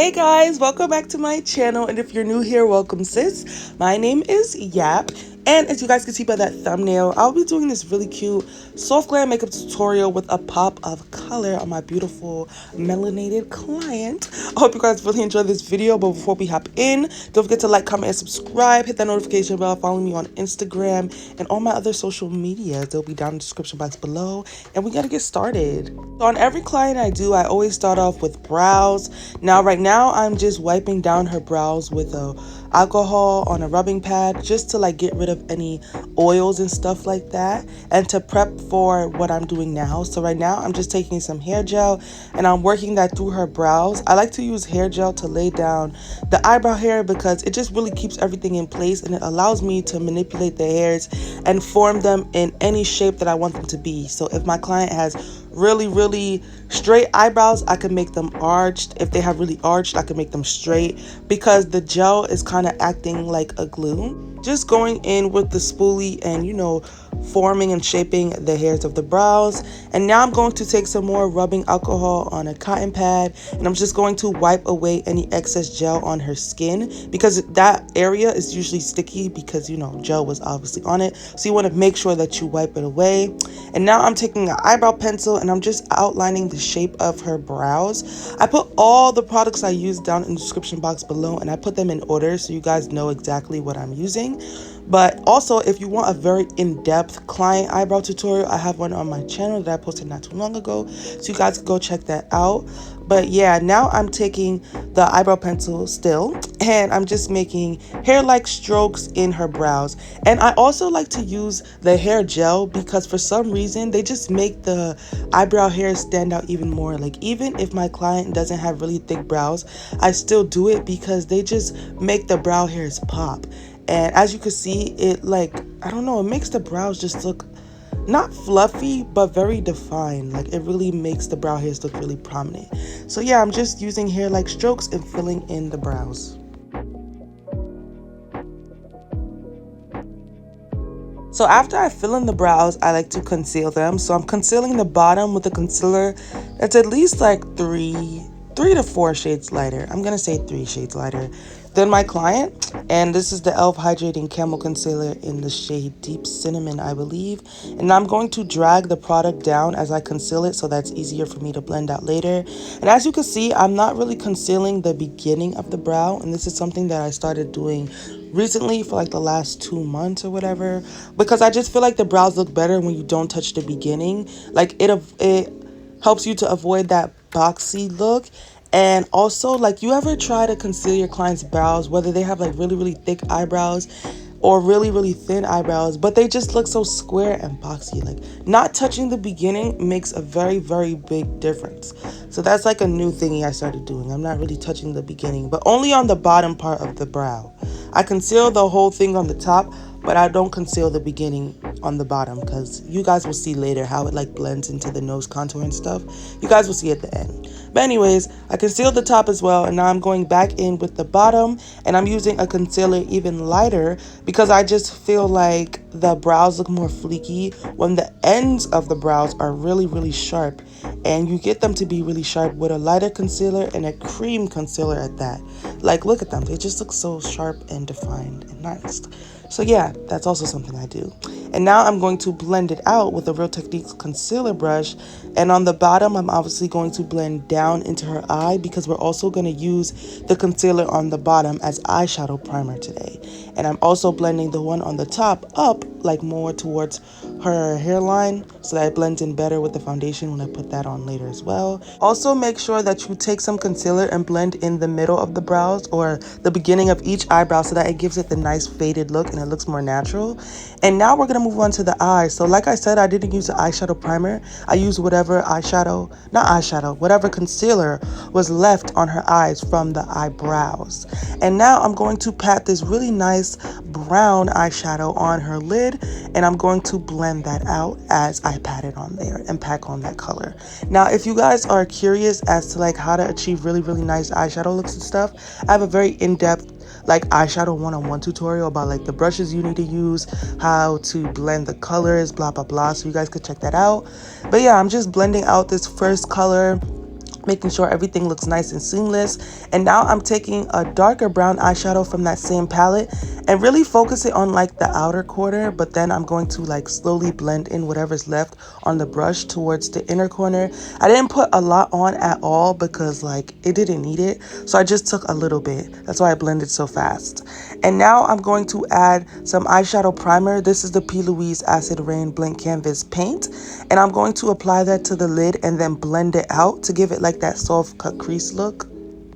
Hey guys, welcome back to my channel, and if you're new here, welcome sis. My name is Yap, and as you guys can see by that thumbnail, I'll be doing this really cute soft glam makeup tutorial with a pop of color on my beautiful melanated client. I hope you guys really enjoy this video, but before we hop in, don't forget to like, comment, and subscribe. Hit that notification bell, follow me on Instagram and all my other social media. They'll be down in the description box below, and we gotta get started. So on every client I do, I always start off with brows. Now right now I'm just wiping down her brows with alcohol on a rubbing pad, just to like get rid of any oils and stuff like that, and to prep for what I'm doing now. So right now I'm just taking some hair gel and I'm working that through her brows. I like to use hair gel to lay down the eyebrow hair because it just really keeps everything in place, and it allows me to manipulate the hairs and form them in any shape that I want them to be. So if my client has really straight eyebrows, I can make them arched. If they have really arched, I can make them straight because the gel is kind of acting like a glue. Just going in with the spoolie and, you know, forming and shaping the hairs of the brows. And now I'm going to take some more rubbing alcohol on a cotton pad, and I'm just going to wipe away any excess gel on her skin because that area is usually sticky because, you know, gel was obviously on it. So you want to make sure that you wipe it away. And now I'm taking an eyebrow pencil and I'm just outlining the shape of her brows. I put all the products I use down in the description box below, and I put them in order so you guys know exactly what I'm using. But also, if you want a very in-depth client eyebrow tutorial, I have one on my channel that I posted not too long ago, so you guys can go check that out. But yeah, now I'm taking the eyebrow pencil still, and I'm just making hair-like strokes in her brows. And I also like to use the hair gel because for some reason they just make the eyebrow hairs stand out even more. Like, even if my client doesn't have really thick brows, I still do it because they just make the brow hairs pop. And as you can see, it, like, I don't know, it makes the brows just look not fluffy but very defined. Like, it really makes the brow hairs look really prominent. So yeah, I'm just using hair like strokes and filling in the brows. So after I fill in the brows, I like to conceal them. So I'm concealing the bottom with a concealer that's at least like three to four shades lighter. I'm gonna say 3 shades lighter than my client. And this is the e.l.f. Hydrating Camo Concealer in the shade Deep Cinnamon, I believe. And I'm going to drag the product down as I conceal it so that's easier for me to blend out later. And as you can see, I'm not really concealing the beginning of the brow, and this is something that I started doing recently for like the last 2 months or whatever, because I just feel like the brows look better when you don't touch the beginning. Like, it helps you to avoid that boxy look. And also, like, you ever try to conceal your client's brows, whether they have like really thick eyebrows or really thin eyebrows, but they just look so square and boxy? Like, not touching the beginning makes a very big difference. So that's like a new thingy I started doing. I'm not really touching the beginning, but only on the bottom part of the brow. I conceal the whole thing on the top, but I don't conceal the beginning on the bottom because you guys will see later how it like blends into the nose contour and stuff. You guys will see at the end. But anyways, I concealed the top as well, and now I'm going back in with the bottom, and I'm using a concealer even lighter because I just feel like the brows look more fleeky when the ends of the brows are really sharp, and you get them to be really sharp with a lighter concealer and a cream concealer at that. Like, look at them, they just look so sharp and defined and nice. So yeah, that's also something I do. And now I'm going to blend it out with a Real Techniques concealer brush. And on the bottom, I'm obviously going to blend down into her eye because we're also going to use the concealer on the bottom as eyeshadow primer today. And I'm also blending the one on the top up, like more towards her hairline, so that it blends in better with the foundation when I put that on later as well. Also, make sure that you take some concealer and blend in the middle of the brows or the beginning of each eyebrow so that it gives it the nice faded look and it looks more natural. And now we're going to move on to the eyes. So like I said, I didn't use the eyeshadow primer. I used whatever whatever concealer was left on her eyes from the eyebrows. And now I'm going to pat this really nice brown eyeshadow on her lid, and I'm going to blend that out as I pat it on there and pack on that color. Now, if you guys are curious as to like how to achieve really nice eyeshadow looks and stuff, I have a very in-depth like eyeshadow one-on-one tutorial about like the brushes you need to use, how to blend the colors, blah, so you guys could check that out. But yeah, I'm just blending out this first color making sure everything looks nice and seamless. And now I'm taking a darker brown eyeshadow from that same palette and really focus it on like the outer corner, but then I'm going to like slowly blend in whatever's left on the brush towards the inner corner. I didn't put a lot on at all because like it didn't need it, so I just took a little bit. That's why I blended so fast. And now I'm going to add some eyeshadow primer. This is the Plouise Acid Rain Blank Canvas paint, and I'm going to apply that to the lid and then blend it out to give it like that soft cut crease look.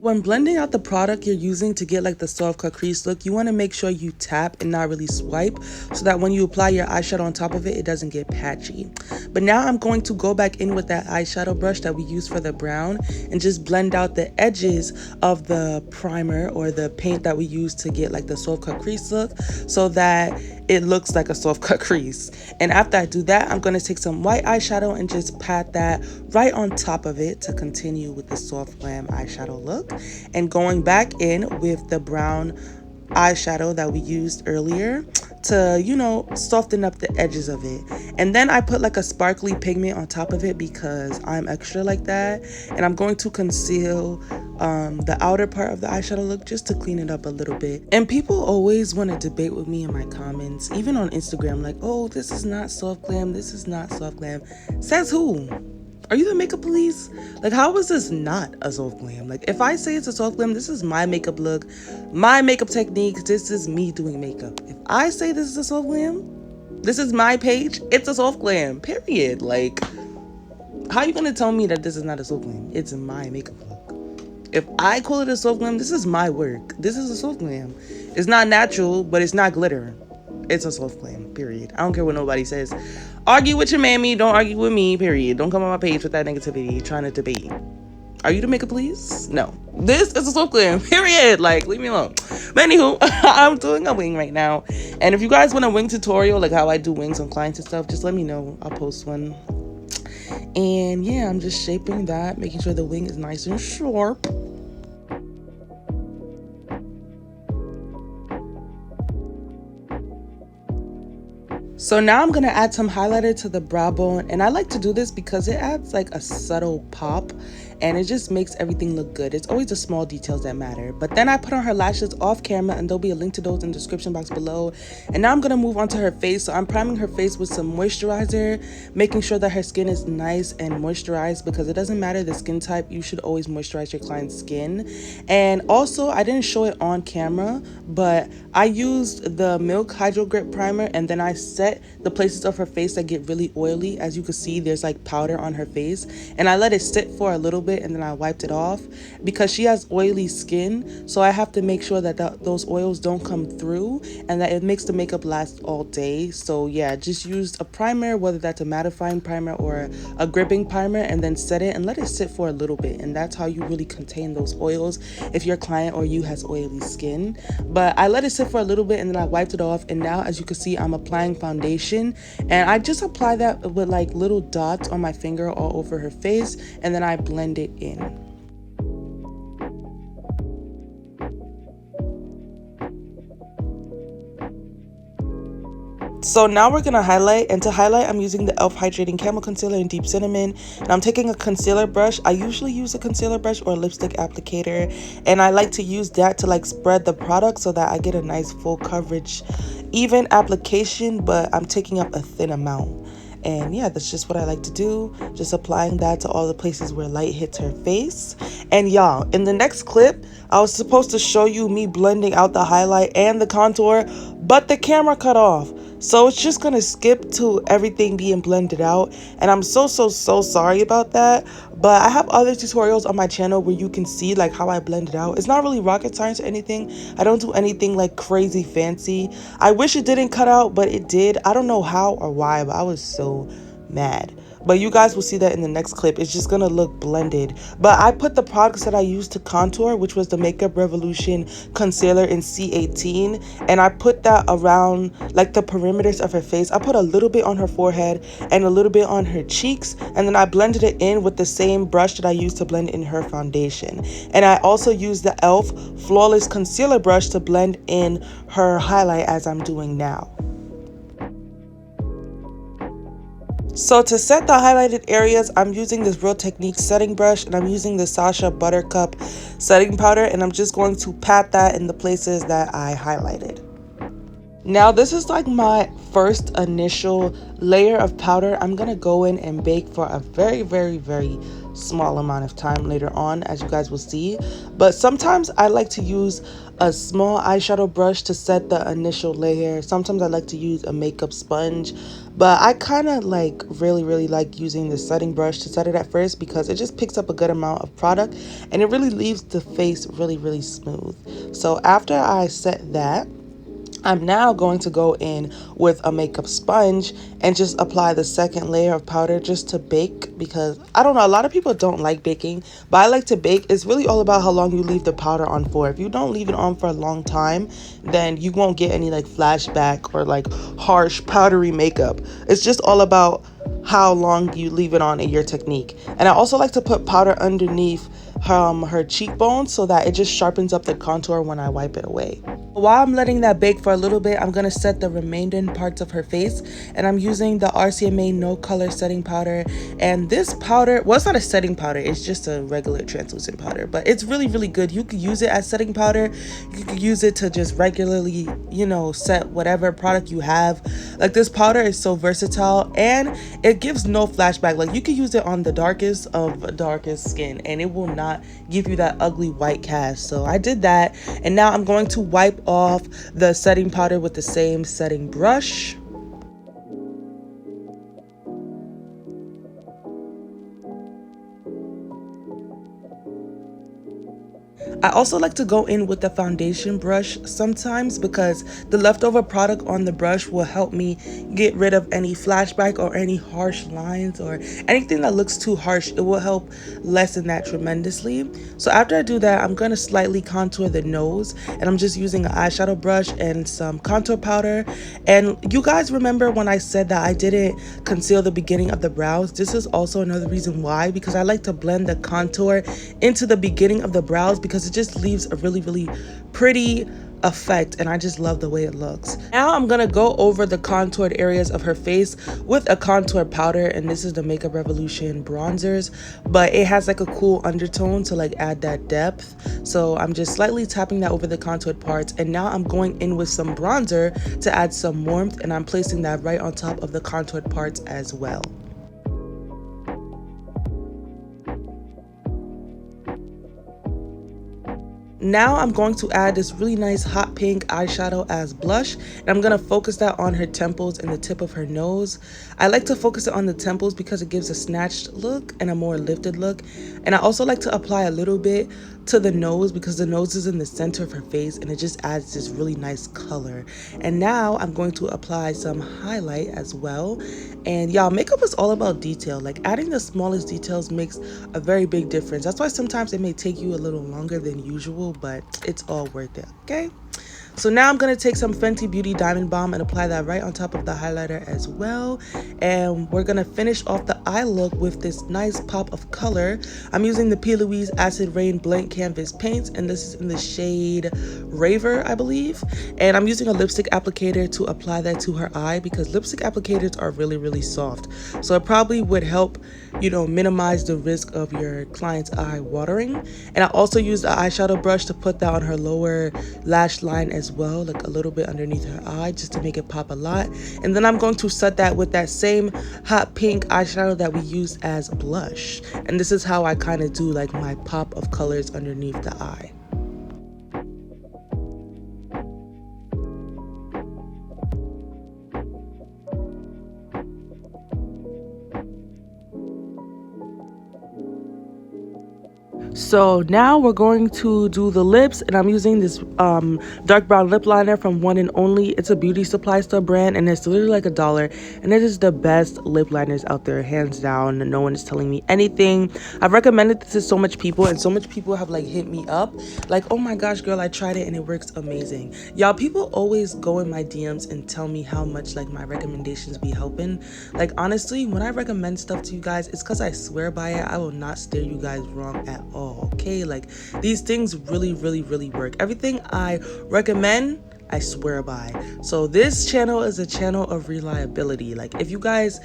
When blending out the product you're using to get like the soft cut crease look, you want to make sure you tap and not really swipe so that when you apply your eyeshadow on top of it, it doesn't get patchy. But now I'm going to go back in with that eyeshadow brush that we used for the brown and just blend out the edges of the primer or the paint that we used to get like the soft cut crease look so that it looks like a soft cut crease. And after I do that, I'm going to take some white eyeshadow and just pat that right on top of it to continue with the soft glam eyeshadow look. And going back in with the brown eyeshadow that we used earlier to, you know, soften up the edges of it. And then I put like a sparkly pigment on top of it because I'm extra like that. And I'm going to conceal the outer part of the eyeshadow look just to clean it up a little bit. And people always want to debate with me in my comments, even on Instagram, like, oh, this is not soft glam, this is not soft glam. Says who? Are you the makeup police? Like, how is this not a soft glam? Like, if I say it's a soft glam, this is my makeup look, my makeup techniques, this is me doing makeup. If I say this is a soft glam, this is my page, it's a soft glam, period. Like, how are you gonna tell me that this is not a soft glam? It's my makeup look. If I call it a soft glam, this is my work. This is a soft glam. It's not natural, but it's not glitter. It's a soft glam, period. I don't care what nobody says. Argue with your mammy, don't argue with me, period. Don't come on my page with that negativity trying to debate. Are you the makeup please? No. This is a soft glam, period. Like, leave me alone. But anywho, I'm doing a wing right now. And if you guys want a wing tutorial, like how I do wings on clients and stuff, just let me know. I'll post one. And yeah, I'm just shaping that, making sure the wing is nice and sharp. So now I'm going to add some highlighter to the brow bone, and I like to do this because it adds like a subtle pop and it just makes everything look good. It's always the small details that matter. But then I put on her lashes off camera, and there'll be a link to those in the description box below. And now I'm going to move on to her face. So I'm priming her face with some moisturizer, making sure that her skin is nice and moisturized, because it doesn't matter the skin type, you should always moisturize your client's skin. And also, I didn't show it on camera, but I used the Milk Hydro Grip Primer, and then I set the places of her face that get really oily. As you can see, there's like powder on her face, and I let it sit for a little bit and then I wiped it off because she has oily skin, so I have to make sure that those oils don't come through and that it makes the makeup last all day. So yeah, just used a primer, whether that's a mattifying primer or a gripping primer, and then set it and let it sit for a little bit. And that's how you really contain those oils if your client or you has oily skin. But I let it sit for a little bit and then I wiped it off, and now as you can see, I'm applying foundation, and I just apply that with like little dots on my finger all over her face, and then I blend it in. So now we're going to highlight, and to highlight I'm using the e.l.f. Hydrating Camo Concealer in Deep Cinnamon, and I'm taking a concealer brush. I usually use a concealer brush or a lipstick applicator, and I like to use that to like spread the product so that I get a nice full coverage, even application, but I'm taking up a thin amount. And yeah, that's just what I like to do, just applying that to all the places where light hits her face. And y'all, in the next clip, I was supposed to show you me blending out the highlight and the contour, but the camera cut off. So it's just gonna skip to everything being blended out, and I'm so sorry about that. But I have other tutorials on my channel where you can see like how I blend it out. It's not really rocket science or anything. I don't do anything like crazy fancy. I wish it didn't cut out, but it did. I don't know how or why, but I was so mad. But you guys will see that in the next clip. It's just gonna look blended. But I put the products that I used to contour, which was the Makeup Revolution concealer in C18, and I put that around like the perimeters of her face. I put a little bit on her forehead and a little bit on her cheeks, and then I blended it in with the same brush that I used to blend in her foundation. And I also used the e.l.f. Flawless Concealer brush to blend in her highlight as I'm doing now. So to set the highlighted areas, I'm using this Real Technique setting brush, and I'm using the Sasha Buttercup setting powder, and I'm just going to pat that in the places that I highlighted. Now this is like my first initial layer of powder. I'm gonna go in and bake for a very small amount of time later on, as you guys will see. But sometimes I like to use a small eyeshadow brush to set the initial layer. Sometimes I like to use a makeup sponge, but I kind of like really like using the setting brush to set it at first, because it just picks up a good amount of product and it really leaves the face really smooth. So after I set that, I'm now going to go in with a makeup sponge and just apply the second layer of powder just to bake, because I don't know, a lot of people don't like baking, but I like to bake. It's really all about how long you leave the powder on for. If you don't leave it on for a long time, then you won't get any like flashback or like harsh powdery makeup. It's just all about how long you leave it on in your technique. And I also like to put powder underneath her cheekbones so that it just sharpens up the contour when I wipe it away. While I'm letting that bake for a little bit, I'm going to set the remaining parts of her face, and I'm using the RCMA no color setting powder. And this powder, well, it's not a setting powder, it's just a regular translucent powder, but it's really good. You could use it as setting powder, you could use it to just regularly, you know, set whatever product you have. Like, this powder is so versatile and it gives no flashback. Like, you could use it on the darkest of darkest skin and it will not give you that ugly white cast. So I did that, and now I'm going to wipe off the setting powder with the same setting brush. I also like to go in with the foundation brush sometimes, because the leftover product on the brush will help me get rid of any flashback or any harsh lines or anything that looks too harsh. It will help lessen that tremendously. So after I do that, I'm going to slightly contour the nose, and I'm just using an eyeshadow brush and some contour powder. And you guys remember when I said that I didn't conceal the beginning of the brows? This is also another reason why, because I like to blend the contour into the beginning of the brows, because it just leaves a really pretty effect, and I just love the way it looks. Now I'm gonna go over the contoured areas of her face with a contour powder, and this is the Makeup Revolution bronzers, but it has like a cool undertone to like add that depth. So I'm just slightly tapping that over the contoured parts, and now I'm going in with some bronzer to add some warmth, and I'm placing that right on top of the contoured parts as well. Now I'm going to add this really nice hot pink eyeshadow as blush, and I'm going to focus that on her temples and the tip of her nose. I like to focus it on the temples because it gives a snatched look and a more lifted look. And I also like to apply a little bit to the nose, because the nose is in the center of her face and it just adds this really nice color. And now I'm going to apply some highlight as well. And y'all, makeup is all about detail. Like, adding the smallest details makes a very big difference. That's why sometimes it may take you a little longer than usual, but it's all worth it, okay? So now I'm going to take some Fenty Beauty Diamond Balm and apply that right on top of the highlighter as well. And we're going to finish off the eye look with this nice pop of color. I'm using the Plouise Acid Rain Blank Canvas paints, and this is in the shade Raver, I believe. And I'm using a lipstick applicator to apply that to her eye, because lipstick applicators are really soft. So it probably would help, you know, minimize the risk of your client's eye watering. And I also used an eyeshadow brush to put that on her lower lash line as well, like a little bit underneath her eye, just to make it pop a lot. And then I'm going to set that with that same hot pink eyeshadow that we used as blush. And this is how I kind of do like my pop of colors underneath the eye. So now we're going to do the lips, and I'm using this dark brown lip liner from One and Only. It's a beauty supply store brand, and it's literally like $1, and it is the best lip liners out there, hands down. No one is telling me anything. I've recommended this to so much people, and so much people have like hit me up like, oh my gosh girl, I tried it and it works amazing. Y'all, people always go in my DMs and tell me how much like my recommendations be helping. Like, honestly, when I recommend stuff to you guys, it's because I swear by it. I will not steer you guys wrong at all. Okay, like, these things really work. Everything I recommend, I swear by. So this channel is a channel of reliability. Like if you guys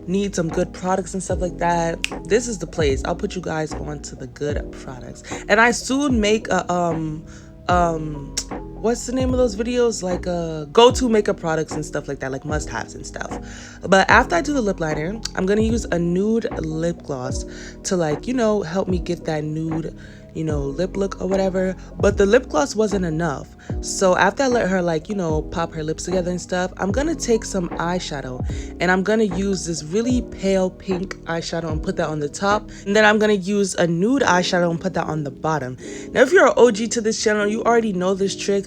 need some good products and stuff like that, this is the place. I'll put you guys on to the good products. And I soon make a what's the name of those videos, like go-to makeup products and stuff like that, like must-haves and stuff. But after I do the lip liner, I'm gonna use a nude lip gloss to, like, you know, help me get that nude, you know, lip look or whatever. But the lip gloss wasn't enough, so after I let her, like, you know, pop her lips together and stuff, I'm gonna take some eyeshadow and I'm gonna use this really pale pink eyeshadow and put that on the top, and then I'm gonna use a nude eyeshadow and put that on the bottom. Now if you're an OG to this channel, you already know this trick,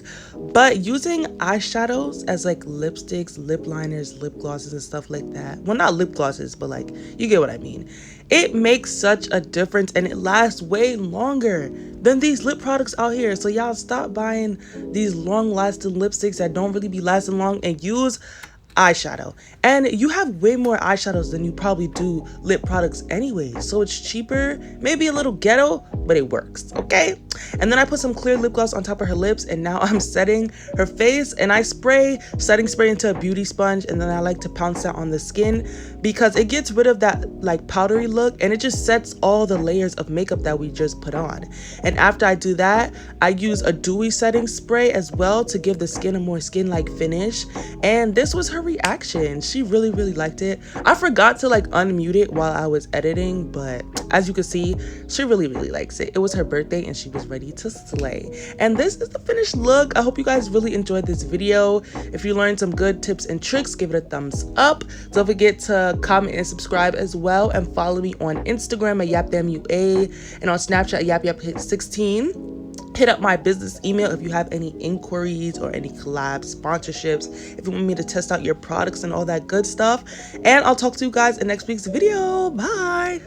but using eyeshadows as like lipsticks, lip liners, lip glosses and stuff like that, well, not lip glosses, but like, you get what I mean, it makes such a difference and it lasts way longer than these lip products out here. So y'all stop buying these long lasting lipsticks that don't really be lasting long and use eyeshadow. And you have way more eyeshadows than you probably do lip products anyway, so it's cheaper, maybe a little ghetto, but it works, okay? And then I put some clear lip gloss on top of her lips, and now I'm setting her face, and I spray setting spray into a beauty sponge, and then I like to pounce that on the skin because it gets rid of that like powdery look and it just sets all the layers of makeup that we just put on. And after I do that, I use a dewy setting spray as well to give the skin a more skin-like finish, and this was her reaction. She really liked it. I forgot to like unmute it while I was editing, but as you can see, she really likes it. It was her birthday and she was ready to slay. And this is the finished look. I hope you guys really enjoyed this video. If you learned some good tips and tricks, give it a thumbs up. Don't forget to comment and subscribe as well, and follow me on Instagram at YapDamnUA and on Snapchat at YapYap16. Hit up my business email if you have any inquiries or any collabs, sponsorships, if you want me to test out your products and all that good stuff. And I'll talk to you guys in next week's video. Bye.